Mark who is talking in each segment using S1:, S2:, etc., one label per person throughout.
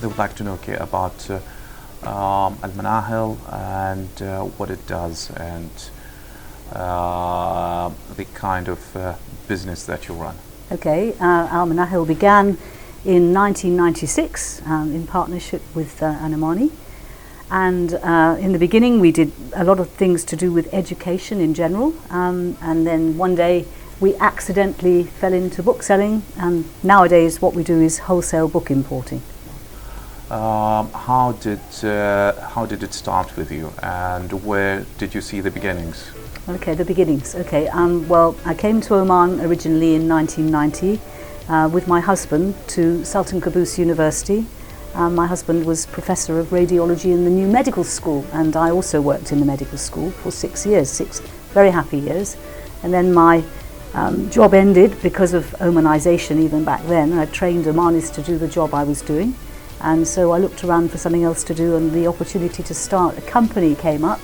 S1: they would like to know, okay, about Al-Manahil and what it does and the kind of business that you run.
S2: Okay, Al-Manahil began in 1996 in partnership with Anamani. And in the beginning we did a lot of things to do with education in general, and then one day we accidentally fell into bookselling, and nowadays what we do is wholesale book importing.
S1: How did it start with you, and where did you see the beginnings?
S2: Okay, the beginnings. Okay, well, I came to Oman originally in 1990 with my husband to Sultan Qaboos University. My husband was professor of radiology in the new medical school, and I also worked in the medical school for 6 years, 6 very happy years. And then my job ended because of Omanization even back then. I trained Omanis to do the job I was doing, and so I looked around for something else to do, and the opportunity to start a company came up,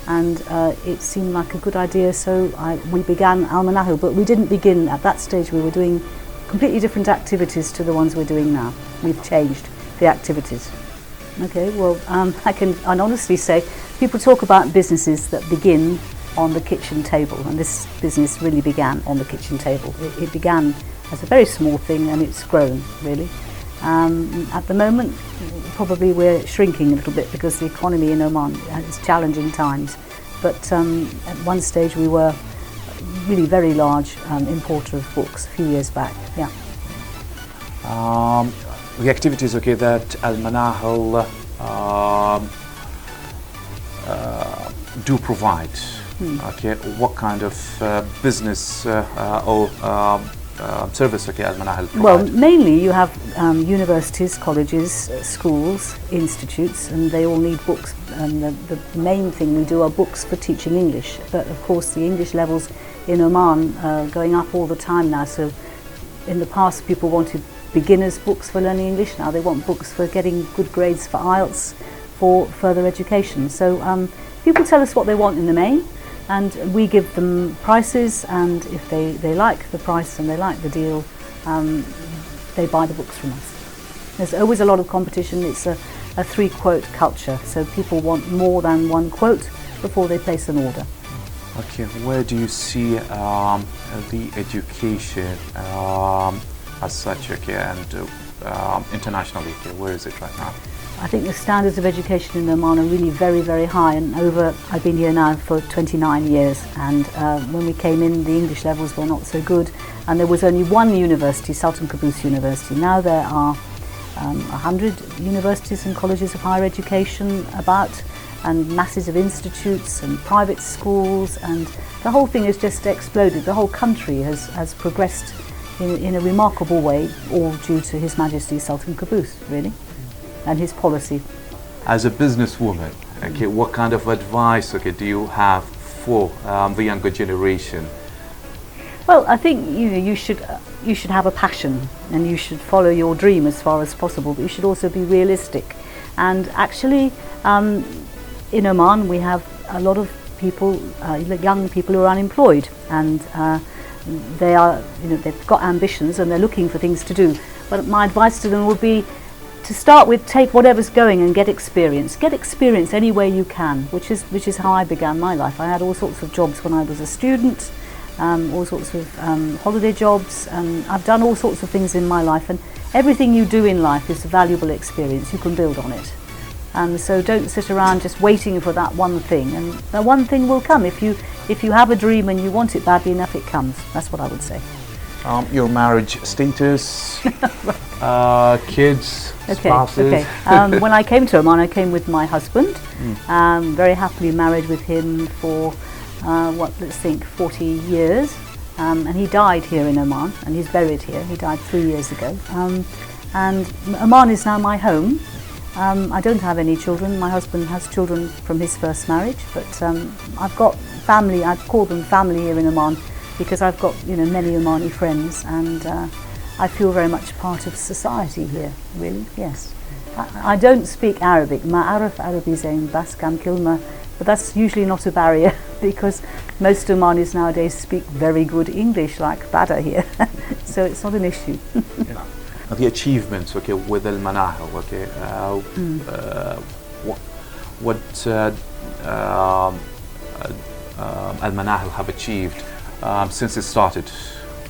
S2: and it seemed like a good idea, so we began Al-Manahil. But we didn't begin at that stage. We were doing completely different activities to the ones we're doing now. We've changed the activities. Okay, well, I can honestly say people talk about businesses that begin on the kitchen table, and this business really began on the kitchen table. It began as a very small thing, and it's grown really. At the moment probably we're shrinking a little bit because the economy in Oman is challenging times, but at one stage we were really very large importer of books a few years back. Yeah.
S1: The activities, okay, that Al-Manahil do provide, okay, what kind of business or service, okay, Al-Manahil provide?
S2: Well, mainly you have universities, colleges, schools, institutes, and they all need books, and the main thing we do are books for teaching English. But of course the English levels in Oman are going up all the time now, so in the past people wanted beginners books for learning English. Now they want books for getting good grades for IELTS, for further education. So people tell us what they want in the main, and we give them prices, and if they like the price and they like the deal, they buy the books from us. There's always a lot of competition. It's a 3-quote culture, so people want more than 1 quote before they place an order.
S1: Okay, where do you see the education as such, okay, and internationally, okay, where is it right now?
S2: I think the standards of education in Oman are really very, very high, and I've been here now for 29 years, and when we came in the English levels were not so good, and there was only one university, Sultan Qaboos University. Now there are 100 universities and colleges of higher education about, and masses of institutes and private schools, and the whole thing has just exploded. The whole country has progressed in a remarkable way, all due to His Majesty Sultan Qaboos, really, and his policy.
S1: As a businesswoman, okay, what kind of advice, okay, do you have for the younger generation?
S2: Well, I think you should have a passion, and you should follow your dream as far as possible, but you should also be realistic. And actually, in Oman we have a lot of people, young people who are unemployed, and they are, they've got ambitions and they're looking for things to do. But my advice to them would be to start with, take whatever's going and get experience. Get experience any way you can, which is how I began my life. I had all sorts of jobs when I was a student, all sorts of holiday jobs, and I've done all sorts of things in my life, and everything you do in life is a valuable experience. You can build on it. So don't sit around just waiting for that one thing, and that one thing will come. If you have a dream and you want it badly enough, it comes. That's what I would say.
S1: Your marriage status, kids, spouses.
S2: Okay. When I came to Oman, I came with my husband. Very happily married with him for 40 years. And he died here in Oman, and he's buried here. He died 3 years ago. And Oman is now my home. I don't have any children. My husband has children from his first marriage, but I've got family. I'd call them family here in Oman, because I've got many Omani friends, and I feel very much part of society here, really. Yes. I don't speak Arabic. Ma araf Arabi zain bas kam kilma, but that's usually not a barrier because most Omanis nowadays speak very good English, like Bada here, so it's not an issue.
S1: the achievements, okay, with Manahil, okay, what Manahil have achieved since it started?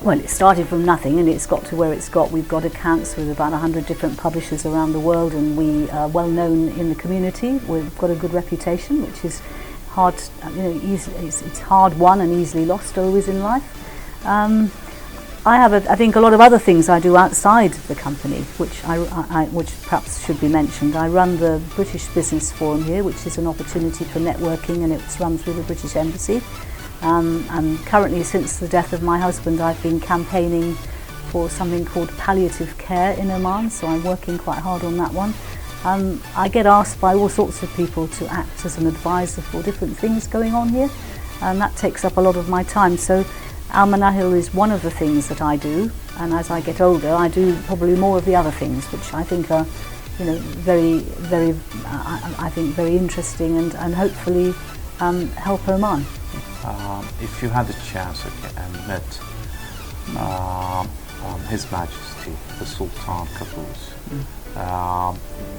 S2: Well, it started from nothing and it's got to where it's got. We've got accounts with about 100 different publishers around the world, and we are well known in the community. We've got a good reputation, which is hard, it's hard won and easily lost always in life. I have, I think, a lot of other things I do outside the company, which which perhaps should be mentioned. I run the British Business Forum here, which is an opportunity for networking, and it's run through the British Embassy. And currently, since the death of my husband, I've been campaigning for something called palliative care in Oman, so I'm working quite hard on that one. I get asked by all sorts of people to act as an advisor for different things going on here, and that takes up a lot of my time. So Manahil is one of the things that I do, and as I get older I do probably more of the other things, which I think are, very, very, I think very interesting and hopefully help Oman.
S1: If you had the chance, okay, and met His Majesty the Sultan Qaboos,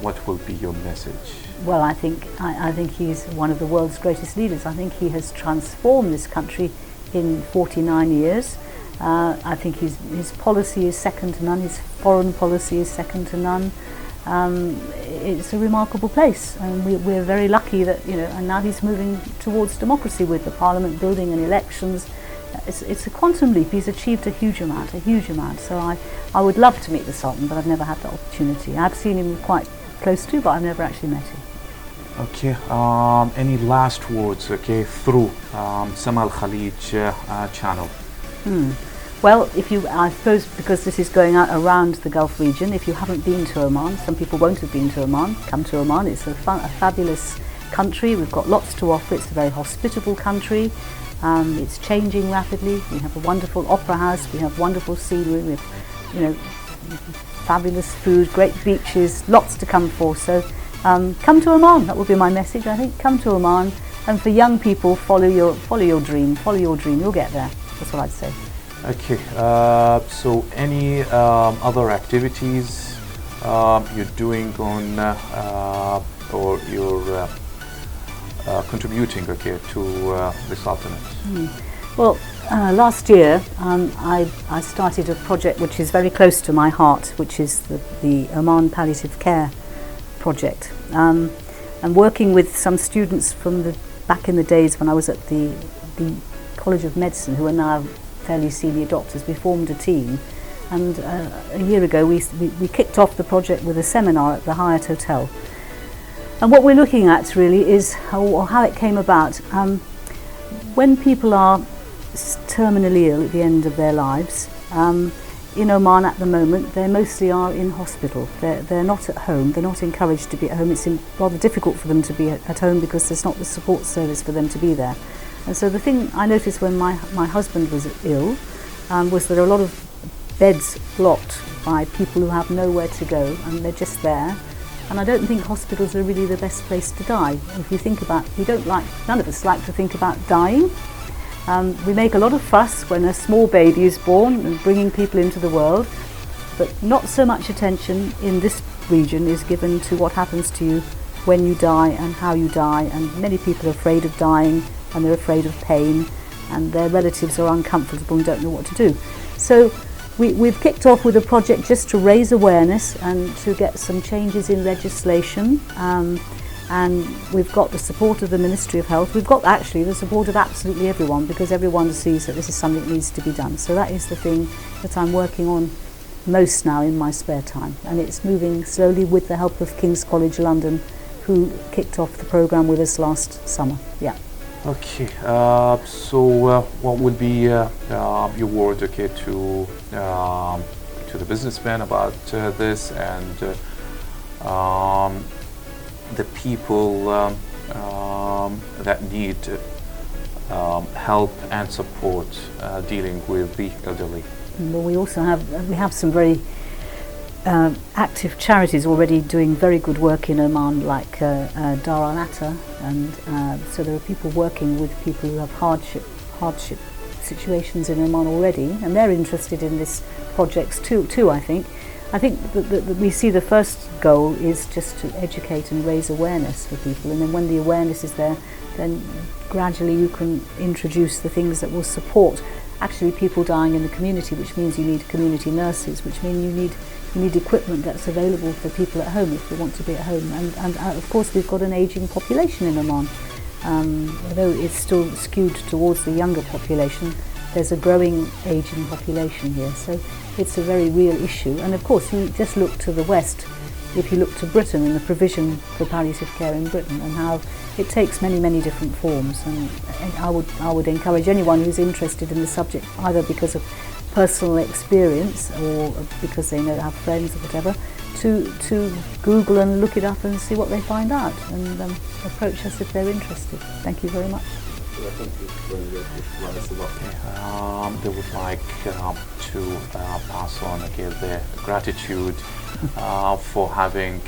S1: what will be your message?
S2: Well, I think he's one of the world's greatest leaders. I think he has transformed this country in 49 years. I think his policy is second to none. His foreign policy is second to none. It's a remarkable place, and we're very lucky that, and now he's moving towards democracy with the parliament building and elections. It's a quantum leap. He's achieved a huge amount. So I would love to meet the Sultan, but I've never had the opportunity. I've seen him quite close to, but I've never actually met him.
S1: Okay, any last words, okay, through Sama Al Khalij channel?
S2: Well, I suppose because this is going out around the Gulf region, if you haven't been to Oman, some people won't have been to Oman, come to Oman. It's a fabulous country. We've got lots to offer. It's a very hospitable country. It's changing rapidly. We have a wonderful opera house. We have wonderful scenery. We have, fabulous food, great beaches, lots to come for. So come to Oman. That would be my message, I think. Come to Oman. And for young people, follow your dream. Follow your dream. You'll get there. That's what I'd say.
S1: Okay, so any other activities you're doing on or you're contributing, okay, to the Sultanate?
S2: Well, last year I started a project which is very close to my heart, which is the Oman Palliative Care project. I'm working with some students from back in the days when I was at the College of Medicine, who are now fairly senior doctors. We formed a team, and a year ago we kicked off the project with a seminar at the Hyatt Hotel. And what we're looking at really is how it came about. When people are terminally ill at the end of their lives, in Oman at the moment they mostly are in hospital. They're not at home. They're not encouraged to be at home. It's rather difficult for them to be at home because there's not the support service for them to be there. And so the thing I noticed when my husband was ill was that there are a lot of beds blocked by people who have nowhere to go, and they're just there. And I don't think hospitals are really the best place to die. If you think about, none of us like to think about dying. We make a lot of fuss when a small baby is born and bringing people into the world, but not so much attention in this region is given to what happens to you when you die and how you die. And many people are afraid of dying, and they're afraid of pain, and their relatives are uncomfortable and don't know what to do. So we've kicked off with a project just to raise awareness and to get some changes in legislation, and we've got the support of the Ministry of Health. We've got actually the support of absolutely everyone, because everyone sees that this is something that needs to be done. So that is the thing that I'm working on most now in my spare time, and it's moving slowly with the help of King's College London, who kicked off the programme with us last summer. Yeah.
S1: Okay, so what would be your word, okay, to the businessmen about this, and the people that need help and support dealing with the elderly?
S2: Well, we have some very active charities already doing very good work in Oman, like Dar al-Atta, and so there are people working with people who have hardship situations in Oman already, and they're interested in this projects too I think. I think that we see the first goal is just to educate and raise awareness for people, and then when the awareness is there, then gradually you can introduce the things that will support actually people dying in the community, which means you need community nurses, which means you need equipment that's available for people at home if they want to be at home, and of course we've got an ageing population in Oman. Although it's still skewed towards the younger population, there's a growing ageing population here, so it's a very real issue. And of course you just look to the West, if you look to Britain and the provision for palliative care in Britain and how it takes many different forms, and I would encourage anyone who's interested in the subject, either because of personal experience or because they know have friends or whatever, to Google and look it up and see what they find out, and approach us if they're interested. Thank you very much.
S1: They would like to pass on their gratitude for having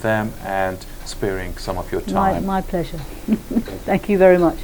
S1: them and sparing some of your time.
S2: My pleasure. Thank you very much.